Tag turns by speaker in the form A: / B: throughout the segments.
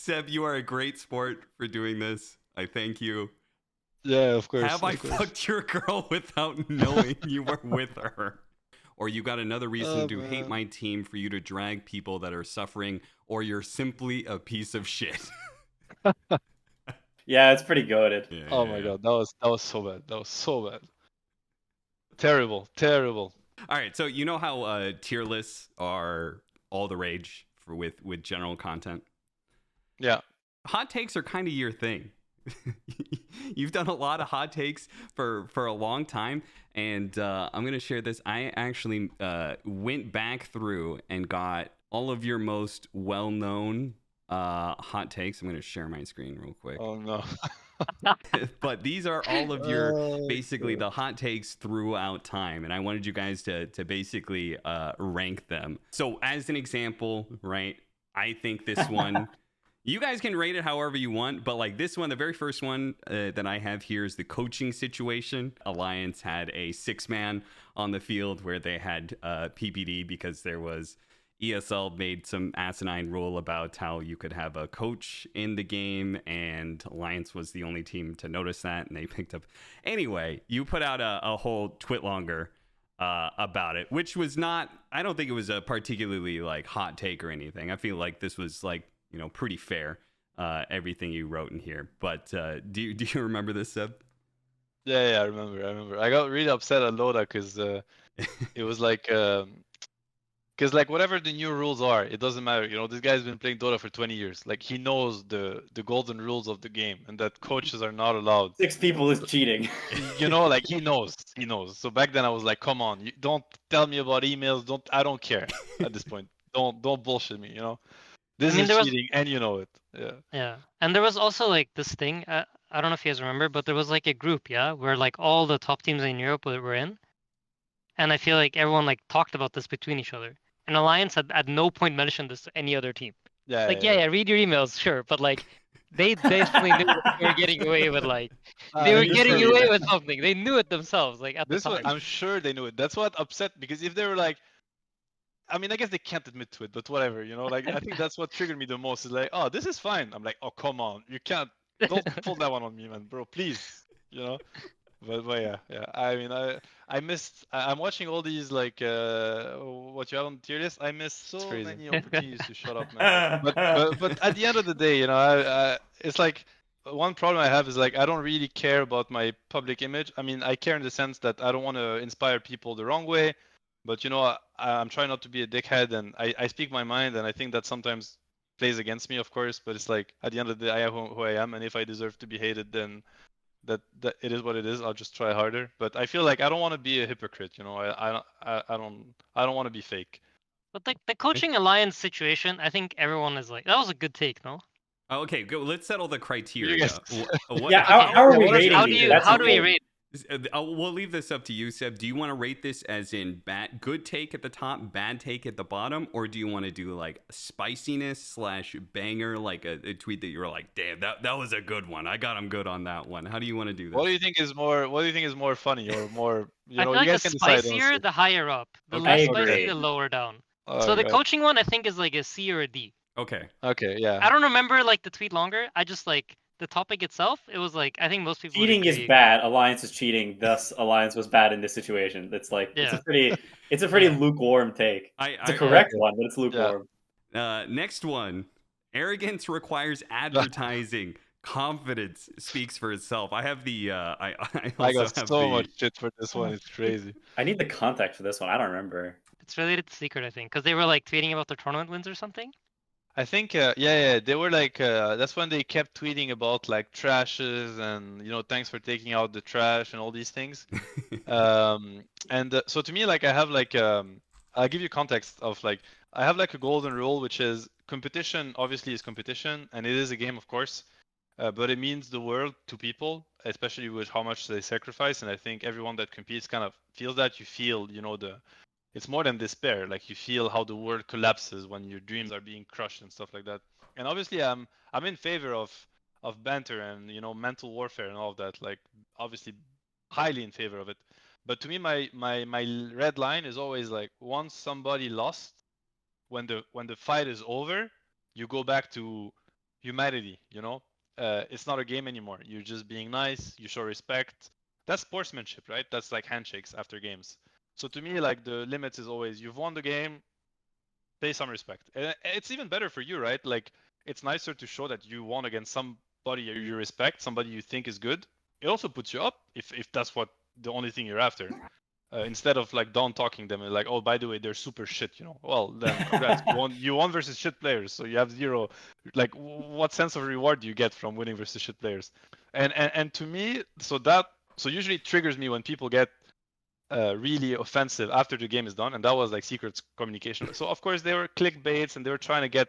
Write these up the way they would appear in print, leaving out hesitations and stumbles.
A: Seb, you are a great sport for doing this. I thank you.
B: Yeah, of course.
A: Have I
B: of course.
A: fucked your girl without knowing you were with her? Or you got another reason to hate my team for you to drag people that are suffering, or you're simply a piece of shit.
C: Yeah, it's pretty goated.
A: Yeah,
B: Oh my god, that was so bad. That was so bad. Terrible.
A: All right, so you know how tier lists are all the rage for with general content.
B: Yeah.
A: Hot takes are kind of your thing. You've done a lot of hot takes for a long time, and I'm gonna share this. I actually went back through and got all of your most well-known hot takes. I'm gonna share my screen real quick.
B: Oh no.
A: But these are all of your basically the hot takes throughout time, and I wanted you guys to basically rank them. So as an example, right, I think this one you guys can rate it however you want, but like this one, the very first one that I have here is the coaching situation. Alliance had a 6-man on the field where they had PPD because there was ESL made some asinine rule about how you could have a coach in the game, and Alliance was the only team to notice that, and they picked up. Anyway, you put out a whole twit longer about it, which was not, I don't think it was a particularly like hot take or anything. I feel like this was like, you know, pretty fair, everything you wrote in here. But do you remember this, Seb?
B: Yeah, I remember. I got really upset at Loda because it was like, because like whatever the new rules are, it doesn't matter. You know, this guy's been playing Dota for 20 years. Like he knows the golden rules of the game, and that coaches are not allowed.
C: 6 people is cheating.
B: You know, like he knows. So back then I was like, come on, you don't tell me about emails. I don't care at this point. Don't bullshit me. You know, this is cheating, and you know it. Yeah.
D: Yeah, and there was also like this thing. I don't know if you guys remember, but there was like a group, yeah, where like all the top teams in Europe were in, and I feel like everyone like talked about this between each other. And Alliance had at no point mentioned this to any other team.
B: Yeah.
D: Like, yeah, read your emails, sure, but like they definitely knew what they were getting away with. Like they were getting away with something. They knew it themselves. Like at the time.
B: I'm sure they knew it. That's what upset, because if they were like, I mean, I guess they can't admit to it, but whatever, you know. Like I think that's what triggered me the most. Is like, oh, this is fine. I'm like, oh, come on, you can't. Don't pull that one on me, man, bro. Please, you know. But yeah. I mean, I missed. I'm watching all these like what you have on the tier list. I missed so many opportunities to shut up, man. But at the end of the day, you know, it's like one problem I have is like I don't really care about my public image. I mean, I care in the sense that I don't want to inspire people the wrong way. But you know, I'm trying not to be a dickhead, and I speak my mind, and I think that sometimes plays against me, of course. But it's like at the end of the day, I am who I am, and if I deserve to be hated, then that it is what it is. I'll just try harder. But I feel like I don't want to be a hypocrite. You know, I don't want to be fake.
D: But the coaching Alliance situation, I think everyone is like, that was a good take, no?
A: Okay, go. Let's settle the criteria.
C: Yeah, how are we rating these?
D: How do we rate?
A: We'll leave this up to you, Seb. Do you want to rate this as in good take at the top, bad take at the bottom, or do you want to do like spiciness / banger, like a tweet that you were like, damn, that was a good one. I got him good on that one. How do you want to do this?
B: What do you think is more funny or more? You know,
D: I feel like
B: you guys
D: the
B: can decide.
D: spicier, the higher up. The
A: Okay.
D: less spicy, the lower down. So the coaching one, I think, is like a C or a D.
A: Okay.
B: Yeah.
D: I don't remember like the tweet longer. I just like the topic itself. It was like I think most people.
C: Cheating is bad. Alliance is cheating. Thus, Alliance was bad in this situation. It's like it's a pretty lukewarm take. It's a correct one, but it's lukewarm.
A: Next one. Arrogance requires advertising. Confidence speaks for itself. I have the I
B: got so much shit for this one. It's crazy.
C: I need the context for this one. I don't remember.
D: It's related to Secret, I think, because they were like tweeting about their tournament wins or something.
B: I think they were like that's when they kept tweeting about like trashes and, you know, thanks for taking out the trash and all these things. So to me, like I have like I'll give you context of like I have like a golden rule, which is competition obviously is competition, and it is a game, of course, but it means the world to people, especially with how much they sacrifice. And I think everyone that competes kind of feels that. You feel, you know, it's more than despair. Like you feel how the world collapses when your dreams are being crushed and stuff like that. And obviously, I'm in favor of banter and, you know, mental warfare and all of that. Like obviously, highly in favor of it. But to me, my red line is always like once somebody lost, when the fight is over, you go back to humanity, you know? It's not a game anymore. You're just being nice, you show respect. That's sportsmanship, right? That's like handshakes after games. So to me, like the limit is always you've won the game, pay some respect. And it's even better for you, right? Like it's nicer to show that you won against somebody you respect, somebody you think is good. It also puts you up if that's what the only thing you're after. Instead of like down talking them and like, oh, by the way, they're super shit, you know. Well, then congrats, you won versus shit players, so you have zero. Like, what sense of reward do you get from winning versus shit players? And to me, so usually it triggers me when people get really offensive after the game is done, and that was like secret communication. So of course they were clickbaits and they were trying to get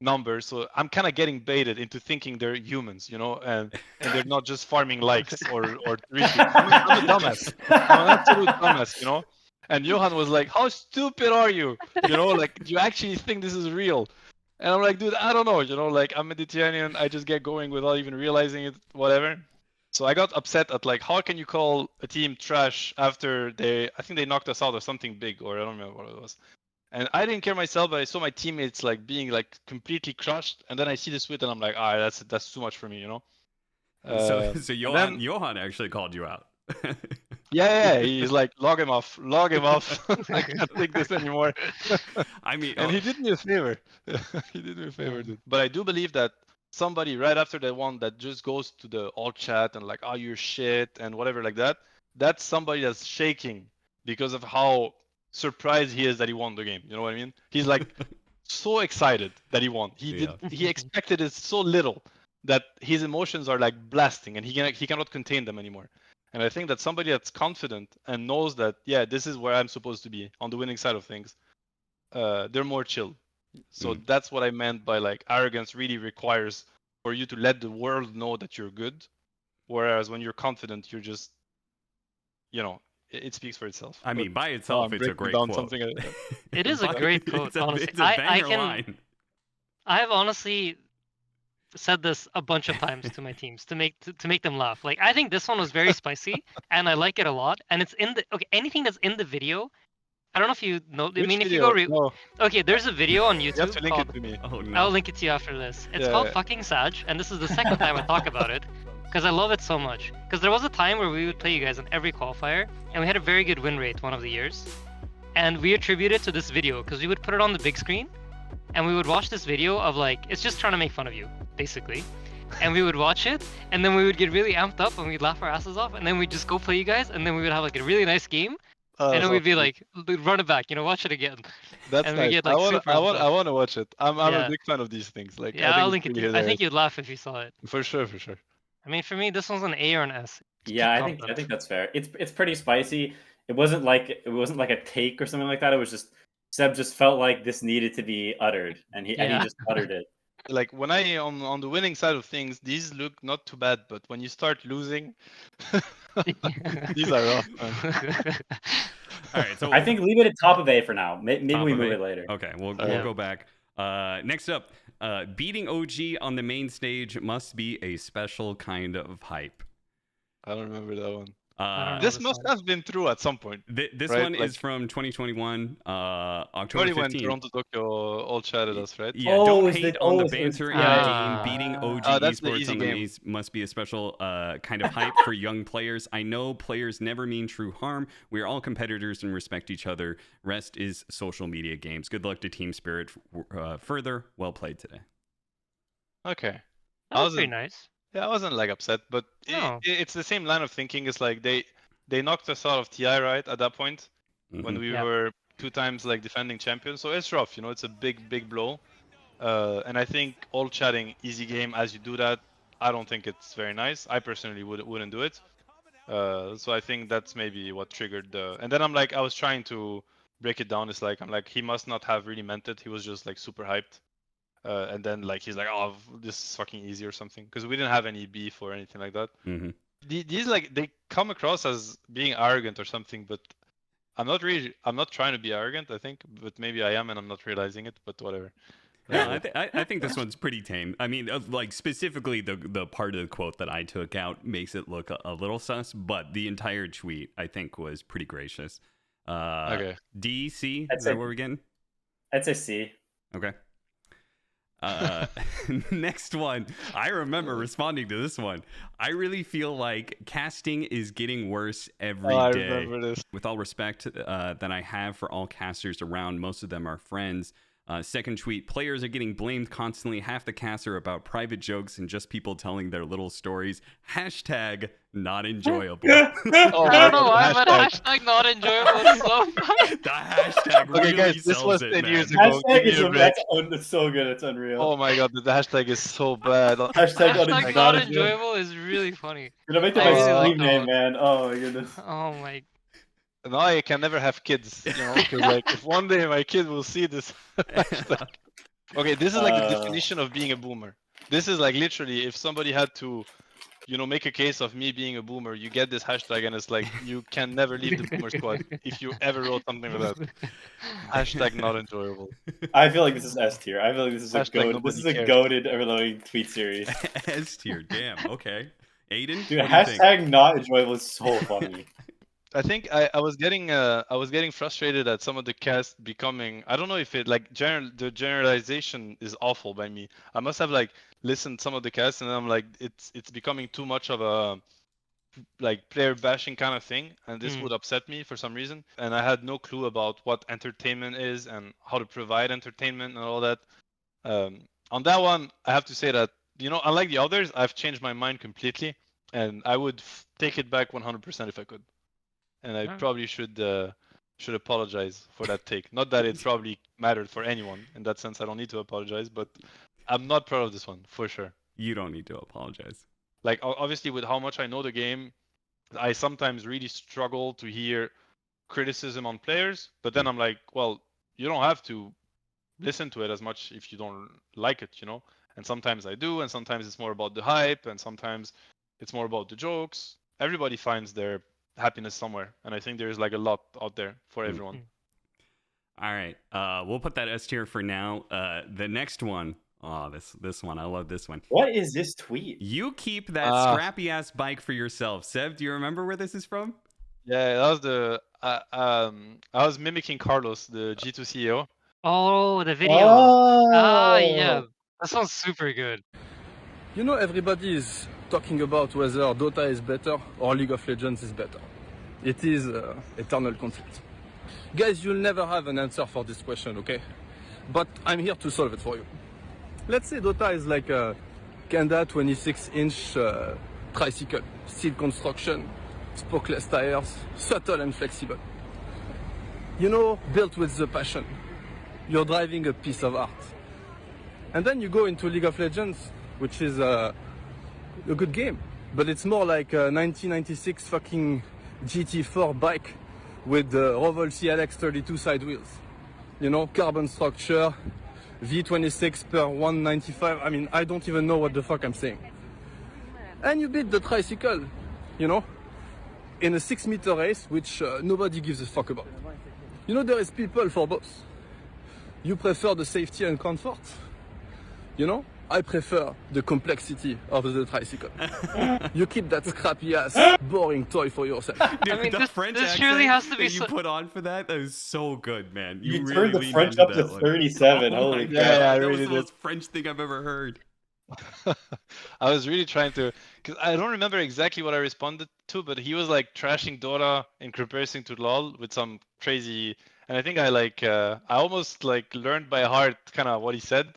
B: numbers. So I'm kind of getting baited into thinking they're humans, you know, and they're not just farming likes or retweets. I'm a dumbass. I'm an absolute dumbass, you know. And Johan was like, "How stupid are you? You know, like, do you actually think this is real?" And I'm like, "Dude, I don't know. You know, like, I'm Mediterranean. I just get going without even realizing it. Whatever." So I got upset at like, how can you call a team trash after I think they knocked us out of something big, or I don't remember what it was. And I didn't care myself, but I saw my teammates like being like completely crushed, and then I see this tweet, and I'm like, that's too much for me, you know.
A: So Johan actually called you out.
B: yeah, he's like, log him off. I can't take this anymore.
A: I mean,
B: and he did me a favor. He did me a favor, dude. But I do believe that somebody right after that one that just goes to the alt chat and like, oh, you're shit and whatever like that, that's somebody that's shaking because of how surprised he is that he won the game. You know what I mean? He's like so excited that he won. He expected it so little that his emotions are like blasting and he cannot contain them anymore. And I think that somebody that's confident and knows that, yeah, this is where I'm supposed to be on the winning side of things, they're more chill. So that's what I meant by like arrogance really requires for you to let the world know that you're good. Whereas when you're confident, you're just, you know, it speaks for itself.
A: I mean, by itself, it's a great quote.
D: It is a great quote, honestly.
A: It's a banger line.
D: I've honestly said this a bunch of times to my teams to make them laugh. Like, I think this one was very spicy, and I like it a lot. And it's in the anything that's in the video. I don't know if you know.
B: Which
D: I mean,
B: video?
D: if you go okay, there's a video on YouTube.
B: You have to link it to me.
A: Oh, no.
D: I'll link it to you after this. It's called Fucking Sag, and this is the second time I talk about it because I love it so much. Because there was a time where we would play you guys in every qualifier, and we had a very good win rate one of the years. And we attribute it to this video because we would put it on the big screen, and we would watch this video of like, it's just trying to make fun of you, basically. And we would watch it, and then we would get really amped up, and we'd laugh our asses off, and then we'd just go play you guys, and then we would have like a really nice game. And then we'd be like, run it back, you know, watch it again.
B: That's
D: and
B: nice.
D: Get, like,
B: I want to watch it. I'm a big fan of these things. Like,
D: yeah, I'll link it to you. I think you'd laugh if you saw it.
B: For sure.
D: I mean, for me, this one's an A or an S.
C: Yeah, I think that's fair. It's pretty spicy. It wasn't like a take or something like that. It was just Seb just felt like this needed to be uttered, and he just uttered it.
B: Like when I on the winning side of things, these look not too bad, but when you start losing, these are rough.
A: All right, so
C: I think leave it at top of A for now. Maybe we move it later.
A: Okay, we'll go back. Next up, beating OG on the main stage must be a special kind of hype.
B: I don't remember that one. This must have been true at some point.
A: This one is from 2021, October 15th.
B: Toronto Tokyo all chatted us, right?
A: Yeah, don't hate on the banter in the game. Beating OG esports on the maze must be a special kind of hype for young players. I know players never mean true harm. We are all competitors and respect each other. Rest is social media games. Good luck to Team Spirit further. Well played today.
B: Okay.
D: That was pretty nice.
B: Yeah, I wasn't like upset, but it's the same line of thinking. It's like they knocked us out of TI right at that point when we were 2 times like defending champions. So it's rough, you know. It's a big blow, and I think all chatting easy game as you do that. I don't think it's very nice. I personally wouldn't do it. So I think that's maybe what triggered the. And then I was trying to break it down. It's like he must not have really meant it. He was just like super hyped. And then he's like, oh, this is fucking easy or something, because we didn't have any beef or anything like that. These they come across as being arrogant or something, but I'm not trying to be arrogant, I think, but maybe I am and I'm not realizing it, but whatever.
A: Yeah, I think this one's pretty tame. I mean, like specifically the part of the quote that I took out makes it look a little sus, but the entire tweet I think was pretty gracious.
B: Okay.
A: D, C, is that where we're getting?
C: I'd say C.
A: Okay. Next one. I remember responding to this one. I really feel like casting is getting worse every day.
B: I remember this.
A: With all respect that I have for all casters around, most of them are friends. Second tweet, players are getting blamed constantly. Half the casts are about private jokes and just people telling their little stories. Hashtag not enjoyable.
D: I don't know why, but hashtag not enjoyable is so funny.
A: The hashtag really
B: guys, this
A: sells
B: was
A: it,
B: 10
A: man.
B: years ago.
C: Hashtag
B: Give me a break.
C: it's so good. It's unreal.
B: Oh my god, the hashtag is so bad.
C: Hashtag
D: Hashtag not enjoyable is really funny.
C: Gonna make
D: I
C: that my
D: really like
C: Steam
D: that
C: name,
D: one.
C: man. Oh my goodness.
D: Oh my.
B: Now I can never have kids, you know, because like if one day my kid will see this hashtag. Okay, this is like the definition of being a boomer. This is like literally if somebody had to, you know, make a case of me being a boomer, you get this hashtag and it's like you can never leave the boomer squad if you ever wrote something like that. Hashtag not enjoyable.
C: I feel like this is S tier. I feel like this is
B: Hashtag
C: this is
B: nobody
C: a
B: cares.
C: goated everloading tweet series.
A: S tier, damn. Okay, Aiden,
C: Dude,
A: what do you think?
C: hashtag not enjoyable is so funny.
B: I think I was getting frustrated at some of the cast becoming, I don't know if it like the generalization is awful by me. I must have like listened some of the cast and I'm like it's becoming too much of a like player bashing kind of thing, and this would upset me for some reason. And I had no clue about what entertainment is and how to provide entertainment and all that. On that one, I have to say that, you know, unlike the others, I've changed my mind completely, and I would take it back 100% if I could. And I probably should apologize for that take. Not that it probably mattered for anyone in that sense. I don't need to apologize, but I'm not proud of this one for sure.
A: You don't need to apologize.
B: Like obviously, with how much I know the game, I sometimes really struggle to hear criticism on players. But then I'm like, well, you don't have to listen to it as much if you don't like it, you know. And sometimes I do, and sometimes it's more about the hype, and sometimes it's more about the jokes. Everybody finds their happiness somewhere, and I think there's like a lot out there for everyone.
A: All right, we'll put that S tier for now. The next one, oh, this one, I love this one.
C: What is this tweet?
A: You keep that scrappy ass bike for yourself. Seb, do you remember where this is from?
B: Yeah, that was the I was mimicking Carlos, the G2 CEO.
D: Oh, the video. Yeah, that sounds super good.
E: You know, everybody is talking about whether Dota is better or League of Legends is better. It is eternal conflict. Guys, you'll never have an answer for this question, okay? But I'm here to solve it for you. Let's say Dota is like a Kanda 26-inch tricycle, steel construction, spokeless tires, subtle and flexible. You know, built with the passion. You're driving a piece of art. And then you go into League of Legends, which is a good game, but it's more like a 1996 fucking GT4 bike with the Rovol CLX 32 side wheels. You know, carbon structure, V26 per 195. I mean, I don't even know what the fuck I'm saying. And you beat the tricycle, you know, in a 6-meter race, which nobody gives a fuck about. You know, there is people for both. You prefer the safety and comfort, you know? I prefer the complexity of the tricycle. You keep that scrappy ass, boring toy for yourself.
A: Dude,
D: I mean,
A: the French
D: this
A: accent
D: really has to be
A: that you put on for that is so good, man.
C: You
A: really
C: turned the
A: leaned
C: French
A: into
C: up to
A: that one.
C: 37.
A: Oh
C: Holy
A: my
C: God.
A: God,
B: Yeah, I
A: that
B: really
A: was the
B: did.
A: most French thing I've ever heard.
B: I was really trying to, because I don't remember exactly what I responded to, but he was like trashing Dota in comparison to LoL with some crazy, and I think I almost like learned by heart kind of what he said,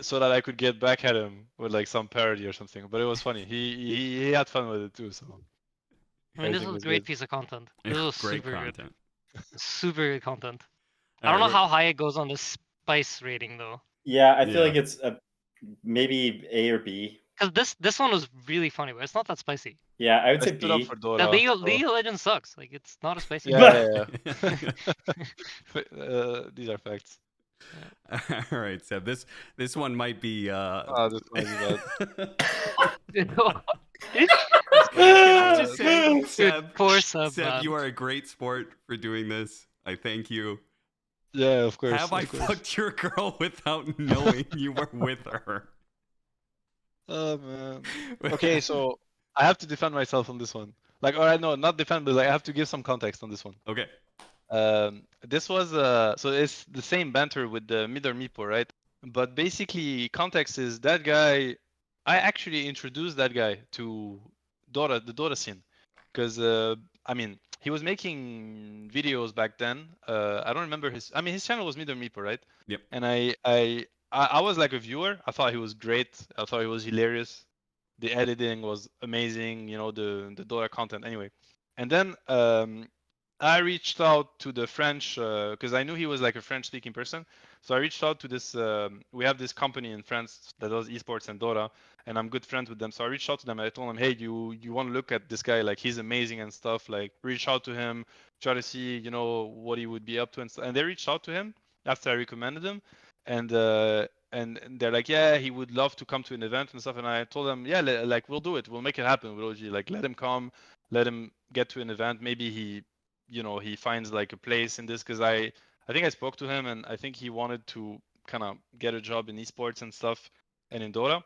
B: so that I could get back at him with like some parody or something. But it was funny. He had fun with it too. So
D: I mean, this
B: everything
D: was
B: was
D: a great
B: good.
D: piece of content. This was
A: Great
D: super
A: content.
D: good. Super good content.
A: All
D: I don't know
A: right,
D: how high it goes on the spice rating though.
C: Yeah, I feel
A: Yeah.
C: like it's maybe A or B.
D: Because this one was really funny, but it's not that spicy.
C: Yeah, I would
B: I
C: say
B: stood up
C: B.
B: for
D: The
B: Dota.
D: League of Legends sucks. Like, it's not a spicy
B: Yeah,
D: game.
B: yeah. These are facts.
A: All right, Seb. This one might be.
B: This one is bad.
A: Can I just say,
D: Dude,
A: Seb,
D: poor Seb,
A: Seb,
D: man.
A: you are a great sport for doing this. I thank you.
B: Yeah, of course.
A: Have I
B: of course.
A: fucked your girl without knowing you were with her?
B: Oh man. Okay, so I have to defend myself on this one. Like, all right, no, not defend, but like I have to give some context on this one.
A: Okay.
B: This was so it's the same banter with the Midor Meepo, right? But basically, context is that guy. I actually introduced that guy to Dota, the Dota scene, because I mean, he was making videos back then. I don't remember his. I mean, his channel was Middle Meeple, right?
A: Yep.
B: And I was like a viewer. I thought he was great. I thought he was hilarious. The editing was amazing. You know, the Dota content. Anyway, and then I reached out to the French because I knew he was like a French-speaking person. So I reached out to this. We have this company in France that does esports and Dota, and I'm good friends with them. So I reached out to them and I told them, hey, you want to look at this guy? Like he's amazing and stuff. Like reach out to him, try to see what he would be up to and stuff. And they reached out to him after I recommended him, and they're like, yeah, he would love to come to an event and stuff. And I told them, yeah, like we'll do it. We'll make it happen with OG. Like let him come, let him get to an event. Maybe he finds like a place in this because I think I spoke to him and I think he wanted to kind of get a job in esports and stuff and in Dota.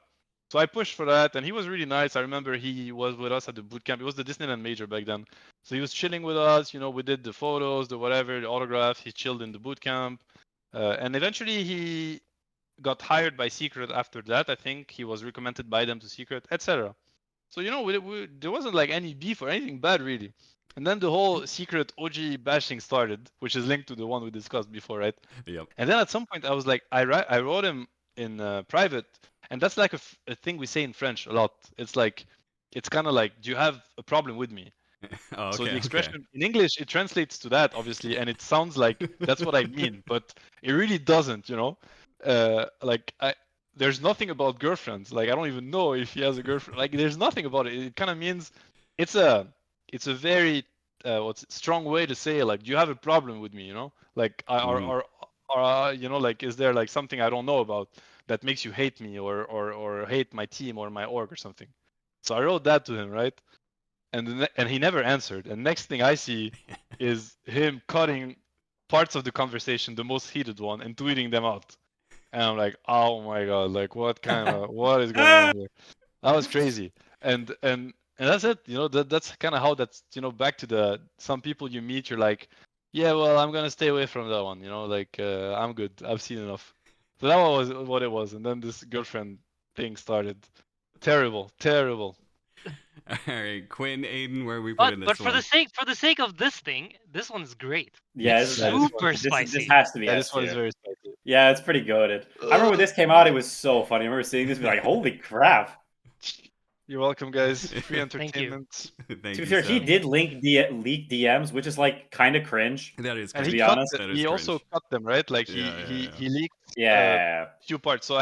B: So I pushed for that and he was really nice. I remember he was with us at the boot camp. It was the Disneyland Major back then. So he was chilling with us, we did the photos, the whatever, the autographs. He chilled in the boot camp. And eventually he got hired by Secret after that. I think he was recommended by them to Secret, etc. So, there wasn't like any beef or anything bad really. And then the whole Secret OG bashing started, which is linked to the one we discussed before, right?
A: Yep.
B: And then at some point I was like, I wrote him in private, and that's like a thing we say in French a lot. It's like, it's kind of like, do you have a problem with me?
A: Oh, okay,
B: so the expression in English, it translates to that, obviously, and it sounds like that's what I mean, but it really doesn't, there's nothing about girlfriends. Like, I don't even know if he has a girlfriend. Like, there's nothing about it. It kind of means it's a very strong way to say, like, do you have a problem with me? Like, or like, is there like something I don't know about that makes you hate me or hate my team or my org or something? So I wrote that to him, right? And he never answered. And next thing I see is him cutting parts of the conversation, the most heated one, and tweeting them out. And I'm like, oh my god, like what is going on here? That was crazy. And that's it. That's kind of how that's back to the some people you meet, you're like, yeah, well, I'm gonna stay away from that one. Like I'm good. I've seen enough. So that was what it was. And then this girlfriend thing started. Terrible.
A: All right, Quinn, Aiden, where are we putting this
D: but
A: one?
D: for the sake of this thing, this one's great.
C: Yeah,
D: it's super spicy.
C: This has to be.
B: Yeah, this one is very spicy.
C: Yeah, it's pretty goated. I remember when this came out, it was so funny. I remember seeing this and be like, holy crap.
B: You're welcome, guys. Free entertainment.
A: Thank
C: To be
A: you,
C: fair,
A: Seb.
C: he did leak DMs, which is like kind of cringe.
A: That is
B: And
A: cringe.
C: To be honest,
B: he also cut them, right? Like
A: Yeah.
B: he leaked
C: Yeah.
B: few parts. So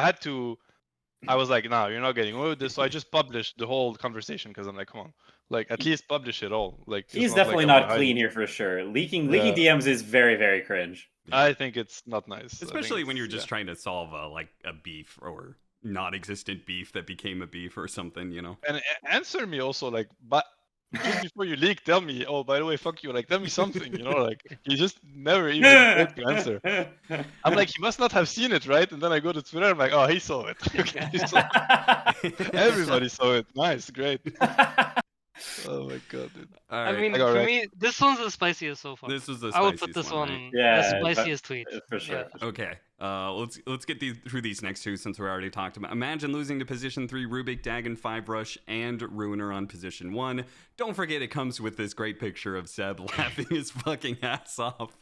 B: I was like, no, you're not getting away with this. So I just published the whole conversation because I'm like, come on, like at least publish it all. Like
C: He's
B: it's
C: definitely
B: like I'm
C: not clean
B: hiding.
C: here for sure. Leaking
B: Yeah.
C: DMs is very, very cringe.
B: I think it's not nice. I think
A: Especially when you're
B: it's-
A: just trying to solve a beef or non-existent beef that became a beef or something,
B: And answer me also, like, but just before you leak, tell me. Oh, by the way, fuck you. Like, tell me something. Like you just never even take the answer. I'm like, he must not have seen it, right? And then I go to Twitter. I'm like, oh, he saw it. Okay, he saw it. Everybody saw it. Nice, great. Oh my god, dude.
A: All
D: I
A: right.
D: mean,
B: I got
D: for
B: wrecked.
D: me, this one's the spiciest so far.
A: This was the
D: I would
A: spiciest
D: put this
A: one,
D: one
A: right?
C: Yeah,
D: the
C: but-
D: spiciest tweet.
C: For sure.
D: Yeah.
A: Okay, let's get through these next two since we already talked about. Imagine losing to position 3 Rubik, Dagon 5 Rush, and Ruiner on position 1. Don't forget it comes with this great picture of Seb laughing his fucking ass off,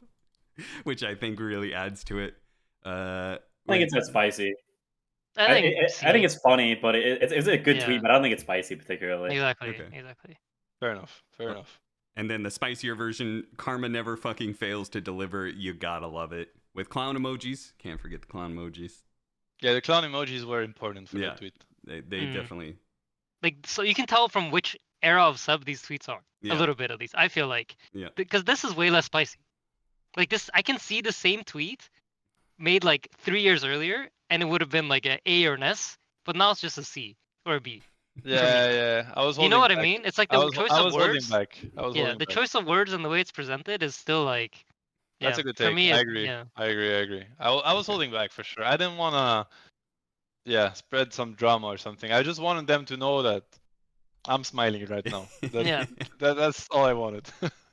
A: which I think really adds to it.
C: I think it's that spicy.
D: I think
C: it's funny, but it's a good
D: Yeah.
C: tweet, but I don't think it's spicy particularly.
D: exactly.
A: Okay.
D: Exactly.
B: Fair enough.
A: And then the spicier version, Karma never fucking fails to deliver. You gotta love it. With clown emojis. Can't forget the clown emojis.
B: Yeah, the clown emojis were important for
A: Yeah.
B: that tweet.
A: They
D: Mm.
A: definitely.
D: Like, so you can tell from which era of sub these tweets are.
A: Yeah.
D: A little bit at least. I feel like.
A: Yeah.
D: Because this is way less spicy. Like this, I can see the same tweet made like 3 years earlier, and it would have been like an A or an S, but now it's just a C or a B.
B: Yeah. I was holding
D: You know what
B: back.
D: I mean? It's like
B: I
D: the
B: was,
D: choice
B: I
D: of
B: was holding
D: words.
B: back. I was
D: Yeah,
B: holding
D: the
B: back.
D: choice of words and the way it's presented is still like. Yeah,
B: That's a good
D: for
B: take.
D: me,
B: I
D: it-
B: agree.
D: Yeah.
B: I agree. I was holding back for sure. I didn't want to, spread some drama or something. I just wanted them to know that I'm smiling right now. That,
D: Yeah.
B: that's all I wanted.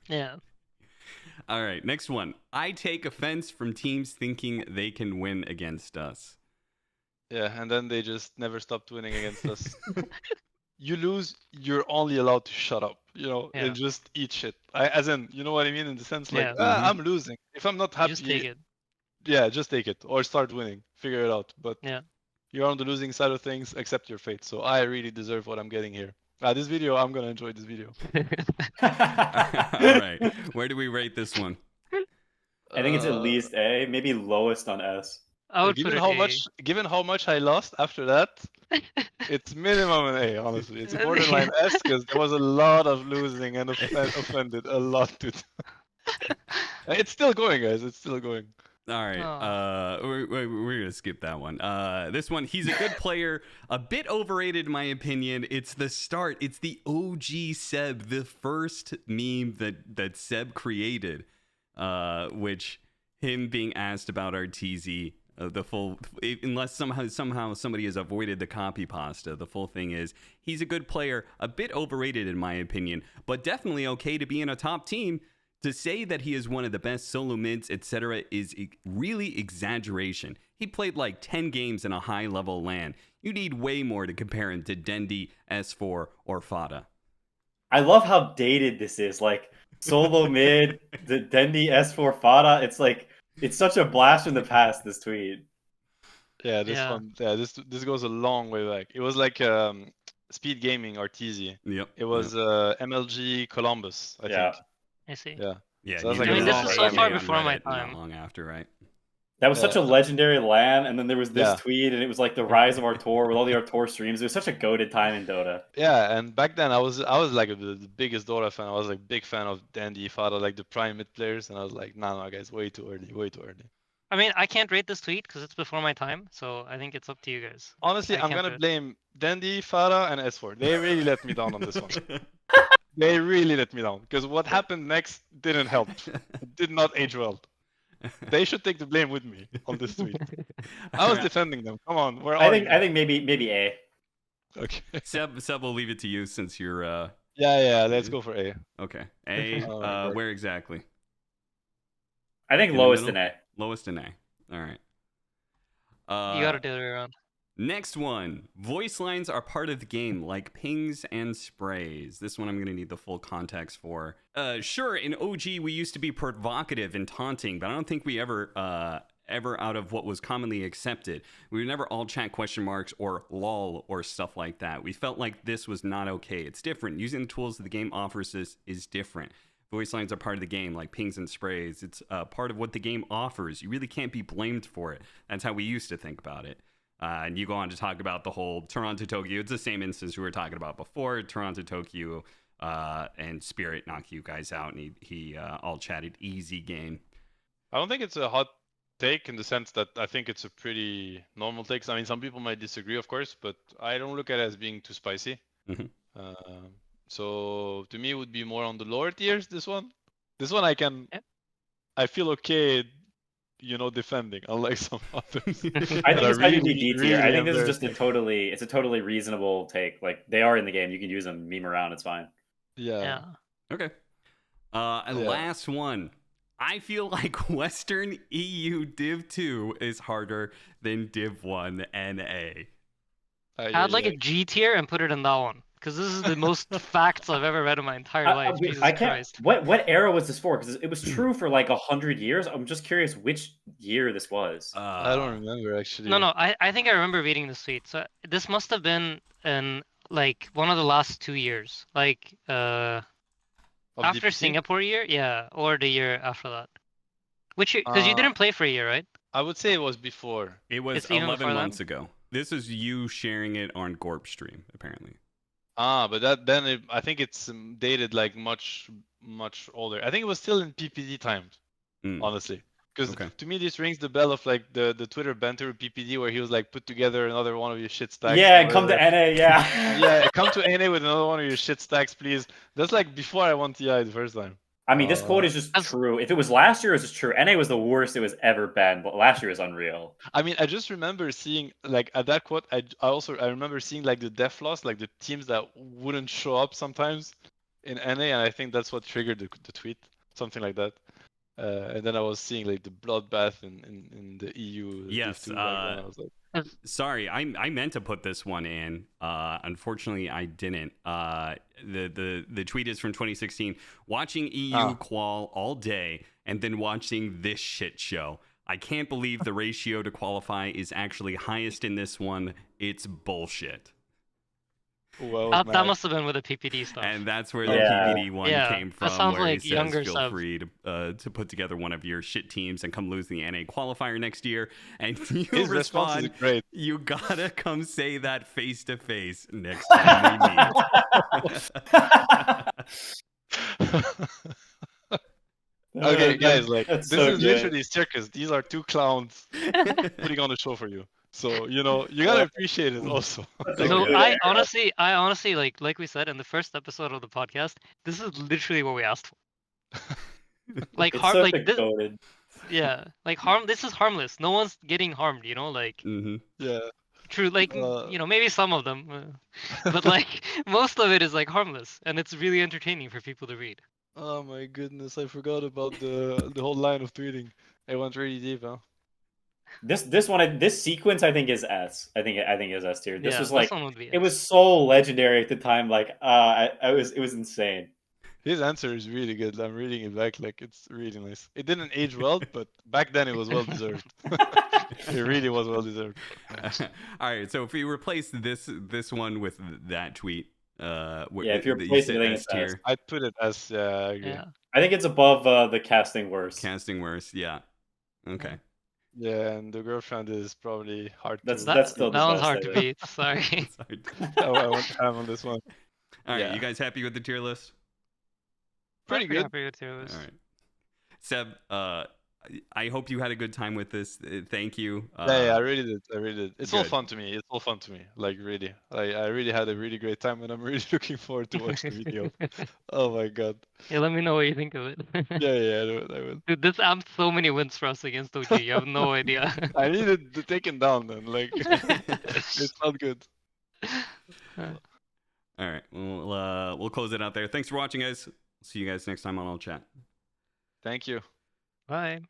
D: Yeah.
A: All right, next one. I take offense from teams thinking they can win against us.
B: Yeah, and then they just never stopped winning against us. You lose, you're only allowed to shut up,
D: Yeah.
B: and just eat shit. As in, you know what I mean? In the sense, like,
D: Yeah.
B: I'm losing. If I'm not
D: You
B: happy,
D: just take it.
B: yeah, just take it or start winning. Figure it out. But
D: Yeah.
B: you're on the losing side of things. Accept your fate. So I really deserve what I'm getting here. This video, I'm gonna enjoy this video.
A: All right. Where do we rate this one?
C: I think it's at least A, maybe lowest on S.
D: I would put
B: given
D: it
B: how
D: A.
B: given how much I lost after that, it's minimum an A. Honestly, it's borderline S because there was a lot of losing and offended a lot. It's still going, guys. It's still going.
A: All right. We're going to skip that one. This one, he's a good player, a bit overrated in my opinion. It's the start. It's the OG Seb, the first meme that Seb created, which him being asked about our TZ, the full, unless somehow somebody has avoided the copy pasta, the full thing is he's a good player, a bit overrated in my opinion, but definitely okay to be in a top team. To say that he is one of the best solo mids, etc., is really exaggeration. He played like 10 games in a high-level LAN. You need way more to compare him to Dendi, S4, or Fada.
C: I love how dated this is. Like, solo mid, the Dendi, S4, Fada. It's like, it's such a blast from the past, this tweet.
B: Yeah, one. Yeah, this goes a long way back. It was like Speed Gaming or TZ.
A: Yep.
B: It was MLG Columbus, I think.
D: I see.
B: Yeah.
A: Yeah,
B: So
A: you
B: like
D: I mean, this
A: were
D: is so
A: writing
D: far
A: on
D: before my
A: Reddit not
D: time.
A: long after, right?
C: That was such a legendary LAN, and then there was this
B: Yeah.
C: tweet, and it was like the rise of Artor with all the Artor streams. It was such a goated time in Dota.
B: Yeah, and back then I was like the biggest Dota fan. I was like big fan of Dandy, Fada, like the prime mid players, and I was like, no, guys, way too early, way too early.
D: I mean, I can't rate this tweet because it's before my time, so I think it's up to you guys.
B: Honestly,
D: I
B: I'm
D: can't
B: gonna
D: do it.
B: blame Dandy, Fada, and S4. They really let me down on this one. They really let me down because what happened next didn't help. It did not age well. They should take the blame with me on this tweet. I was defending them. Come on, we're
C: I think maybe A.
B: Okay.
A: Seb, we'll leave it to you since you're.
B: Yeah. Let's go for A.
A: Okay. A. Where exactly?
C: I think lowest in A.
A: Lowest in A. All right.
D: You gotta do it around.
A: Next one. Voice lines are part of the game, like pings and sprays. This one I'm going to need the full context for. Sure, in OG, we used to be provocative and taunting, but I don't think we ever out of what was commonly accepted. We would never all chat question marks or lol or stuff like that. We felt like this was not okay. It's different. Using the tools that the game offers this is different. Voice lines are part of the game, like pings and sprays. It's part of what the game offers. You really can't be blamed for it. That's how we used to think about it. And you go on to talk about the whole Toronto-Tokyo. It's the same instance we were talking about before. Toronto-Tokyo and Spirit knock you guys out, and he all chatted easy game.
B: I don't think it's a hot take in the sense that I think it's a pretty normal take. I mean, some people might disagree, of course, but I don't look at it as being too spicy.
A: Mm-hmm.
B: So to me, it would be more on the lower tiers. This one I feel okay, defending, unlike some others.
C: I think it's really D tier.
B: really
C: I think this is just a totally reasonable take. Like, they are in the game, you can use them, meme around, it's fine.
B: Yeah.
A: Okay. Last one. I feel like Western EU Div 2 is harder than Div 1 NA.
D: Add like a G tier and put it in that one. Because this is the most facts I've ever read in my entire life. Jesus Christ.
C: What era was this for? Because it was true for like 100 years. I'm just curious which year this was.
B: I don't remember actually.
D: No, I think I remember reading this tweet. So this must have been in like one of the last 2 years. Like after Singapore year, yeah, or the year after that. Which because you didn't play for a year, right?
B: I would say it was before.
A: It was 11 months ago. This is you sharing it on Gorp stream, apparently.
B: But I think it's dated like much older. I think it was still in PPD times, honestly. Because to me, this rings the bell of like the Twitter banter with PPD where he was like, put together another one of your shit stacks.
C: Yeah, and come to NA, yeah.
B: Yeah, come to NA with another one of your shit stacks, please. That's like before I won TI the first time.
C: I mean, this quote is just true. If it was last year, it's just true. NA was the worst it was ever been, but last year was unreal.
B: I mean, I just remember seeing, like, at that quote, I remember seeing, like, the def loss, like, the teams that wouldn't show up sometimes in NA, and I think that's what triggered the tweet, something like that. And then I was seeing, like, the bloodbath in the EU.
A: Yes.
B: I was like,
A: Sorry, I meant to put this one in. Unfortunately, I didn't. The tweet is from 2016. Watching EU qual all day and then watching this shit show. I can't believe the ratio to qualify is actually highest in this one. It's bullshit.
B: Well,
D: that must have been with the PPD stuff.
A: And that's where the PPD one came from.
D: That sounds
A: where
D: like
A: he
D: younger
A: says, feel
D: subs.
A: free to put together one of your shit teams and come lose the NA qualifier next year. And you
B: His response is
A: respond,
B: great.
A: you gotta come say that face to face next time we meet.
B: Okay, guys, like
C: That's
B: this
C: so
B: is
C: good.
B: literally circus. These are two clowns putting on a show for you. So you gotta appreciate it also.
C: That's
B: Like,
C: so
D: So
C: good.
D: I honestly, like we said in the first episode of the podcast, this is literally what we asked for. Like
C: It's
D: harm,
C: such
D: like
C: a
D: this,
C: goated.
D: yeah, like harm. This is harmless. No one's getting harmed. Like
A: Mm-hmm.
B: yeah.
D: true. Like maybe some of them, but like most of it is like harmless, and it's really entertaining for people to read.
B: Oh my goodness, I forgot about the whole line of tweeting. It went really deep, huh?
C: This sequence I think is S. I think is S tier. This
D: Yeah,
C: was
D: this
C: like
D: one would be
C: it
D: S.
C: was so legendary at the time. Like it was insane.
B: His answer is really good. I'm reading it back, like it's really nice. It didn't age well, but back then it was well deserved. It really was well deserved.
A: All right, so if we replace this one with that tweet,
C: if you're
A: that you
C: replacing
A: said
C: it,
A: S
C: it's
A: tier,
B: I'd put it as I agree.
D: Yeah.
C: I think it's above the casting worse.
A: casting worse, yeah. Okay.
B: Yeah, and the girlfriend is probably hard
C: That's
B: to.
C: that's still the
D: That one's
C: best,
D: hard
C: I
D: to
C: think.
D: beat. Sorry.
A: It's hard to-
B: I want to have on this one.
A: All right,
B: Yeah.
A: you guys happy with the tier list?
B: Pretty good.
D: Happy with tier list.
A: All right. Seb, I hope you had a good time with this. Thank you.
B: Yeah, I really did. I really did. It's all
A: good.
B: fun to me. It's all fun to me. Like really, I really had a really great time, and I'm really looking forward to watching the video. Oh my god.
D: Yeah, let me know what you think of it.
B: Yeah, I will.
D: Dude, this amped so many wins for us against OG. You have no idea.
B: I needed to take him down then. Like, it's not good.
A: All right. Well, we'll close it out there. Thanks for watching, guys. See you guys next time on All Chat.
B: Thank you.
D: Bye.